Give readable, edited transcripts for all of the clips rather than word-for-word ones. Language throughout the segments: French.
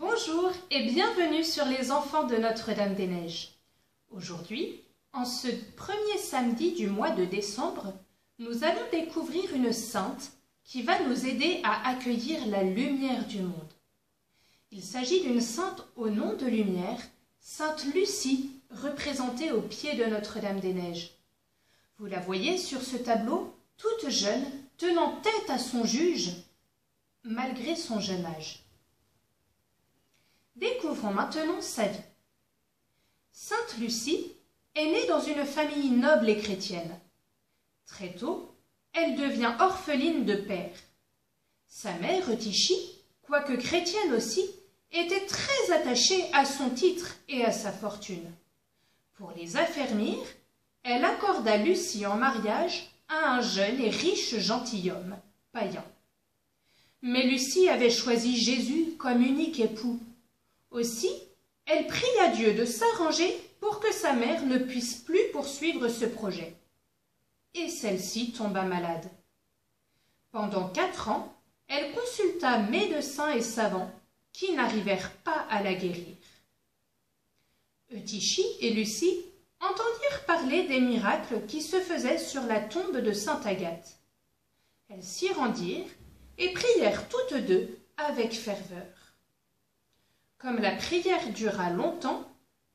Bonjour et bienvenue sur les enfants de Notre-Dame-des-Neiges. Aujourd'hui, en ce premier samedi du mois de décembre, nous allons découvrir une sainte qui va nous aider à accueillir la lumière du monde. Il s'agit d'une sainte au nom de lumière, Sainte Lucie, représentée au pied de Notre-Dame-des-Neiges. Vous la voyez sur ce tableau, toute jeune, tenant tête à son juge, malgré son jeune âge. Découvrons maintenant sa vie. Sainte Lucie est née dans une famille noble et chrétienne. Très tôt, elle devient orpheline de père. Sa mère, Eutychie, quoique chrétienne aussi, était très attachée à son titre et à sa fortune. Pour les affermir, elle accorda Lucie en mariage à un jeune et riche gentilhomme, païen. Mais Lucie avait choisi Jésus comme unique époux. Aussi, elle pria Dieu de s'arranger pour que sa mère ne puisse plus poursuivre ce projet. Et celle-ci tomba malade. Pendant 4 ans, elle consulta médecins et savants qui n'arrivèrent pas à la guérir. Eutychie et Lucie entendirent parler des miracles qui se faisaient sur la tombe de sainte Agathe. Elles s'y rendirent et prièrent toutes deux avec ferveur. Comme la prière dura longtemps,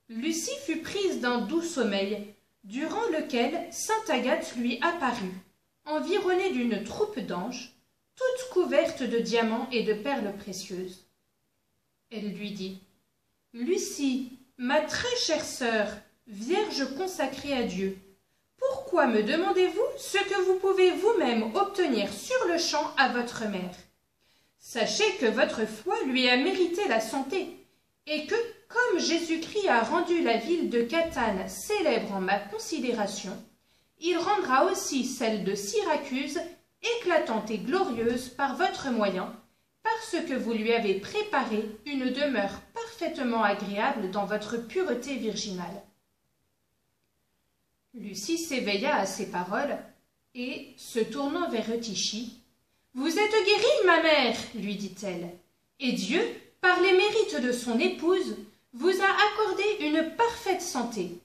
Lucie fut prise d'un doux sommeil, durant lequel sainte Agathe lui apparut, environnée d'une troupe d'anges, toute couverte de diamants et de perles précieuses. Elle lui dit : « Lucie, ma très chère sœur, vierge consacrée à Dieu, pourquoi me demandez-vous ce que vous pouvez vous-même obtenir sur le champ à votre mère ? Sachez que votre foi lui a mérité la santé, et que, comme Jésus-Christ a rendu la ville de Cathane célèbre en ma considération, il rendra aussi celle de Syracuse éclatante et glorieuse par votre moyen, parce que vous lui avez préparé une demeure parfaitement agréable dans votre pureté virginale. » Lucie s'éveilla à ces paroles, et, se tournant vers Eutychie, « Vous êtes guérie, ma mère, lui dit-elle, et Dieu, par les mérites de son épouse, vous a accordé une parfaite santé.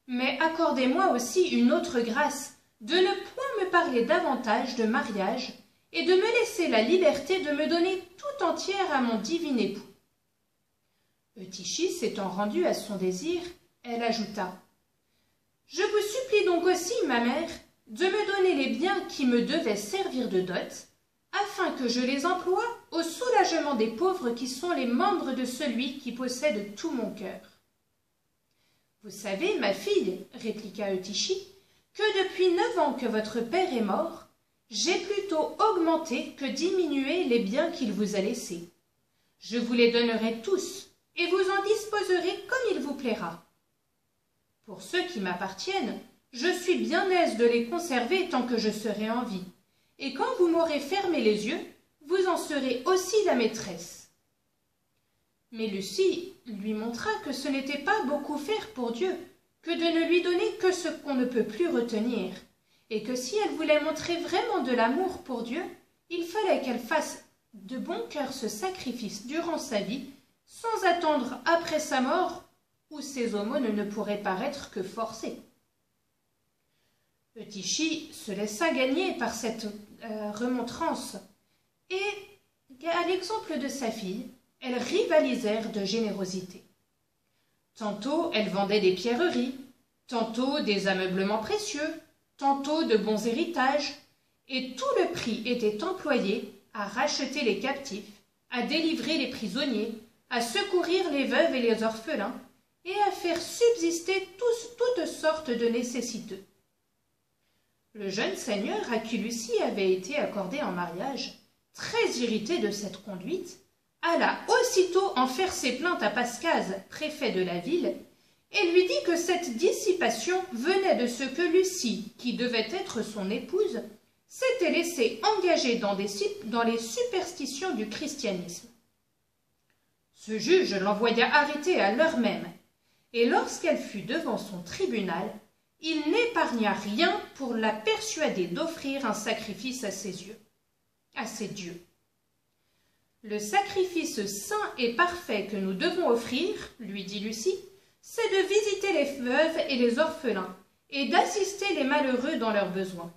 Mais accordez-moi aussi une autre grâce, de ne point me parler davantage de mariage et de me laisser la liberté de me donner tout entière à mon divin époux. » Eutychie s'étant rendue à son désir, elle ajouta : « Je vous supplie donc aussi, ma mère, de me donner les biens qui me devaient servir de dot, afin que je les emploie au soulagement des pauvres qui sont les membres de celui qui possède tout mon cœur. » « Vous savez, ma fille, répliqua Eutychie, que depuis 9 ans que votre père est mort, j'ai plutôt augmenté que diminué les biens qu'il vous a laissés. Je vous les donnerai tous, et vous en disposerez comme il vous plaira. Pour ceux qui m'appartiennent, je suis bien aise de les conserver tant que je serai en vie, et quand vous m'aurez fermé les yeux, vous en serez aussi la maîtresse. » Mais Lucie lui montra que ce n'était pas beaucoup faire pour Dieu, que de ne lui donner que ce qu'on ne peut plus retenir, et que si elle voulait montrer vraiment de l'amour pour Dieu, il fallait qu'elle fasse de bon cœur ce sacrifice durant sa vie, sans attendre après sa mort, où ses aumônes ne pourraient paraître que forcées. Eutychie se laissa gagner par cette remontrance, et, à l'exemple de sa fille, elles rivalisèrent de générosité. Tantôt elle vendait des pierreries, tantôt des ameublements précieux, tantôt de bons héritages, et tout le prix était employé à racheter les captifs, à délivrer les prisonniers, à secourir les veuves et les orphelins, et à faire subsister toutes sortes de nécessiteux. Le jeune seigneur à qui Lucie avait été accordée en mariage, très irrité de cette conduite, alla aussitôt en faire ses plaintes à Pascase, préfet de la ville, et lui dit que cette dissipation venait de ce que Lucie, qui devait être son épouse, s'était laissée engager dans les superstitions du christianisme. Ce juge l'envoya arrêter à l'heure même, et lorsqu'elle fut devant son tribunal, il n'épargna rien pour la persuader d'offrir un sacrifice à ses dieux. Le sacrifice saint et parfait que nous devons offrir, lui dit Lucie, c'est de visiter les veuves et les orphelins et d'assister les malheureux dans leurs besoins.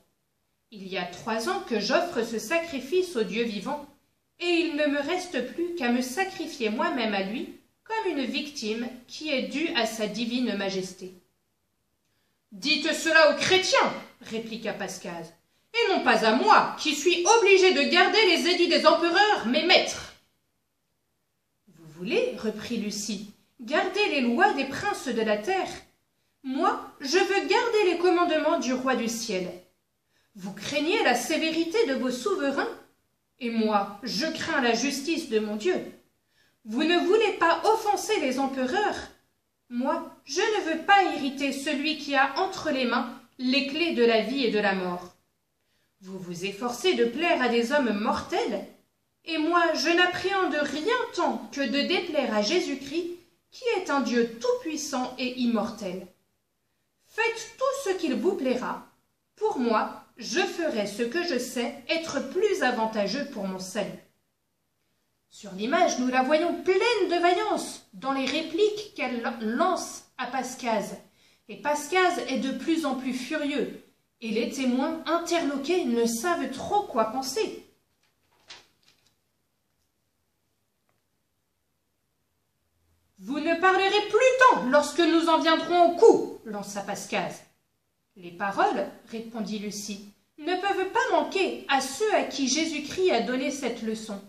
Il y a 3 ans que j'offre ce sacrifice au Dieu vivant, et il ne me reste plus qu'à me sacrifier moi-même à lui comme une victime qui est due à sa divine majesté. « Dites cela aux chrétiens, répliqua Pascase, et non pas à moi, qui suis obligé de garder les édits des empereurs, mes maîtres. » Vous voulez, reprit Lucie, garder les lois des princes de la terre. Moi, je veux garder les commandements du roi du ciel. Vous craignez la sévérité de vos souverains, et moi, je crains la justice de mon Dieu. Vous ne voulez pas offenser les empereurs. Moi, je ne veux pas irriter celui qui a entre les mains les clés de la vie et de la mort. Vous vous efforcez de plaire à des hommes mortels, et moi, je n'appréhende rien tant que de déplaire à Jésus-Christ, qui est un Dieu tout-puissant et immortel. Faites tout ce qu'il vous plaira. Pour moi, je ferai ce que je sais être plus avantageux pour mon salut. Sur l'image, nous la voyons pleine de vaillance dans les répliques qu'elle lance à Pascase. Et Pascase est de plus en plus furieux, et les témoins interloqués ne savent trop quoi penser. « Vous ne parlerez plus tant lorsque nous en viendrons au coup, lança Pascase. « Les paroles, répondit Lucie, ne peuvent pas manquer à ceux à qui Jésus-Christ a donné cette leçon.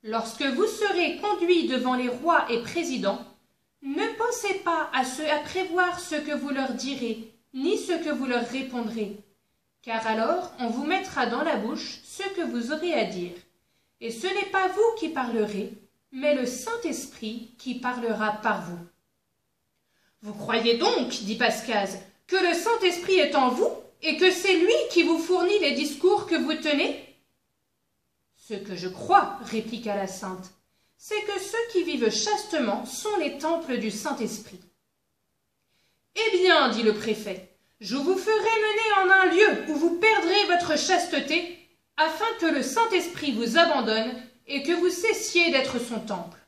Lorsque vous serez conduits devant les rois et présidents, ne pensez pas à prévoir ce que vous leur direz, ni ce que vous leur répondrez, car alors on vous mettra dans la bouche ce que vous aurez à dire. Et ce n'est pas vous qui parlerez, mais le Saint-Esprit qui parlera par vous. » « Vous croyez donc, dit Pascase, que le Saint-Esprit est en vous et que c'est lui qui vous fournit les discours que vous tenez ? » « Ce que je crois, répliqua la sainte, c'est que ceux qui vivent chastement sont les temples du Saint-Esprit. »« Eh bien, dit le préfet, je vous ferai mener en un lieu où vous perdrez votre chasteté, afin que le Saint-Esprit vous abandonne et que vous cessiez d'être son temple. »«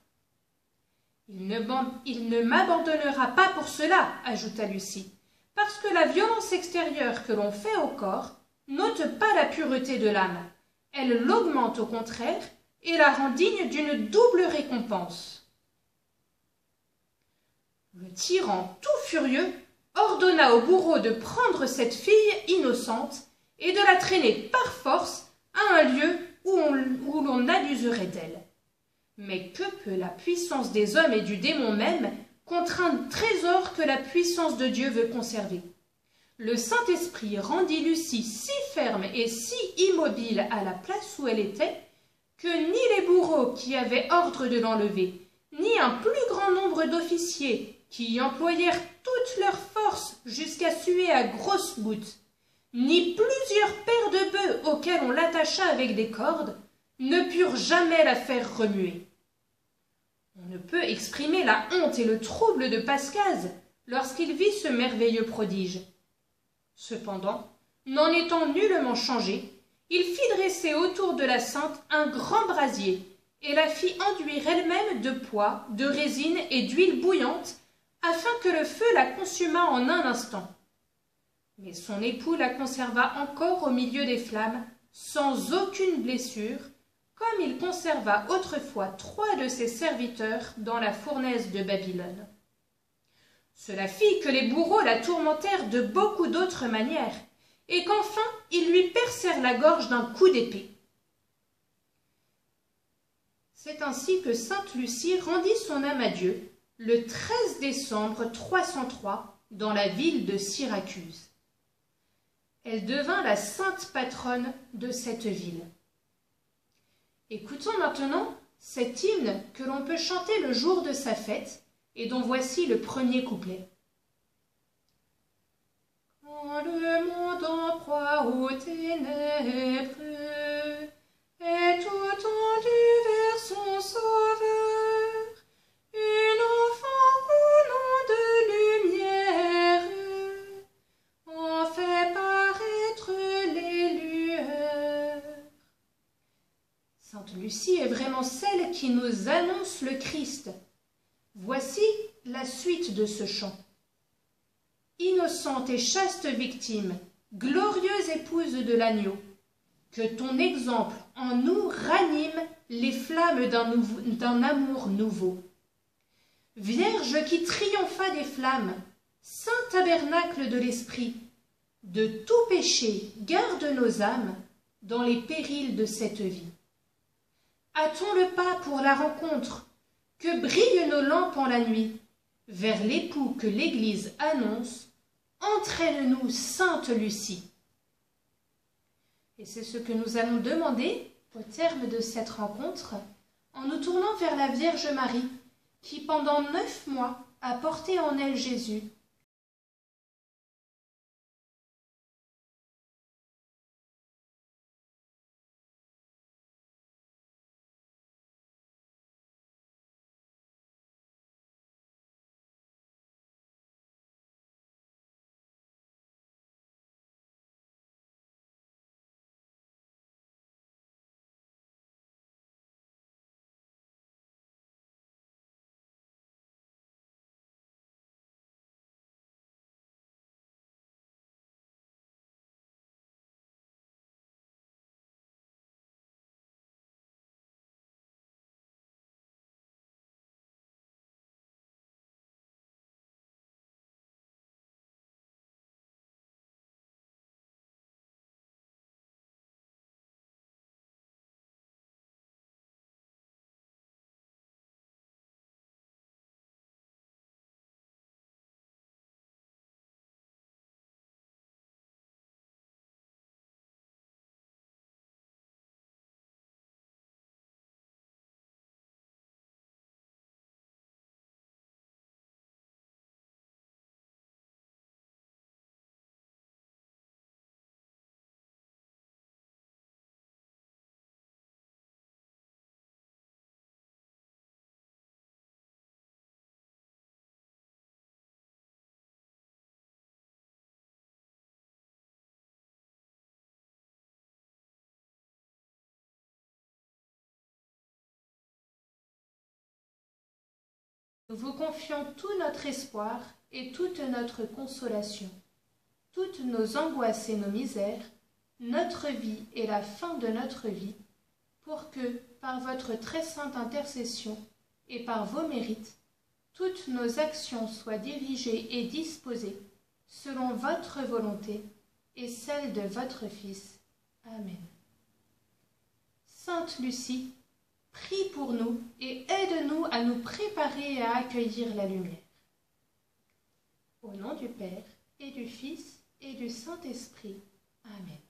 Il ne m'abandonnera pas pour cela, ajouta Lucie, parce que la violence extérieure que l'on fait au corps n'ôte pas la pureté de l'âme. Elle l'augmente au contraire et la rend digne d'une double récompense. » Le tyran, tout furieux, ordonna au bourreau de prendre cette fille innocente et de la traîner par force à un lieu où l'on abuserait d'elle. Mais que peut la puissance des hommes et du démon même contre un trésor que la puissance de Dieu veut conserver? Le Saint-Esprit rendit Lucie si ferme et si immobile à la place où elle était, que ni les bourreaux qui avaient ordre de l'enlever, ni un plus grand nombre d'officiers qui y employèrent toute leur force jusqu'à suer à grosses gouttes, ni plusieurs paires de bœufs auxquels on l'attacha avec des cordes, ne purent jamais la faire remuer. On ne peut exprimer la honte et le trouble de Pascase lorsqu'il vit ce merveilleux prodige. Cependant, n'en étant nullement changé, il fit dresser autour de la sainte un grand brasier et la fit enduire elle-même de pois, de résine et d'huile bouillante, afin que le feu la consumât en un instant. Mais son époux la conserva encore au milieu des flammes, sans aucune blessure, comme il conserva autrefois 3 de ses serviteurs dans la fournaise de Babylone. Cela fit que les bourreaux la tourmentèrent de beaucoup d'autres manières, et qu'enfin ils lui percèrent la gorge d'un coup d'épée. C'est ainsi que sainte Lucie rendit son âme à Dieu, le 13 décembre 303, dans la ville de Syracuse. Elle devint la sainte patronne de cette ville. Écoutons maintenant cet hymne que l'on peut chanter le jour de sa fête, et dont voici le premier couplet. Quand le monde en proie aux ténèbres est tout tendu vers son sauveur, une enfant roulant de lumière en fait paraître les lueurs. Sainte Lucie Lucie est vraiment celle qui nous annonce le Christ. Voici la suite de ce chant. Innocente et chaste victime, glorieuse épouse de l'agneau, que ton exemple en nous ranime les flammes d'un amour nouveau. Vierge qui triompha des flammes, saint tabernacle de l'esprit, de tout péché garde nos âmes dans les périls de cette vie. Hâtons le pas pour la rencontre, que brillent nos lampes en la nuit, vers l'époux que l'Église annonce, entraîne-nous, sainte Lucie. Et c'est ce que nous allons demander au terme de cette rencontre, en nous tournant vers la Vierge Marie, qui pendant 9 mois a porté en elle Jésus. Nous vous confions tout notre espoir et toute notre consolation, toutes nos angoisses et nos misères, notre vie et la fin de notre vie, pour que, par votre très sainte intercession et par vos mérites, toutes nos actions soient dirigées et disposées selon votre volonté et celle de votre Fils. Amen. Sainte Lucie, prie pour nous et aide-nous à nous préparer et à accueillir la lumière. Au nom du Père, et du Fils, et du Saint-Esprit. Amen.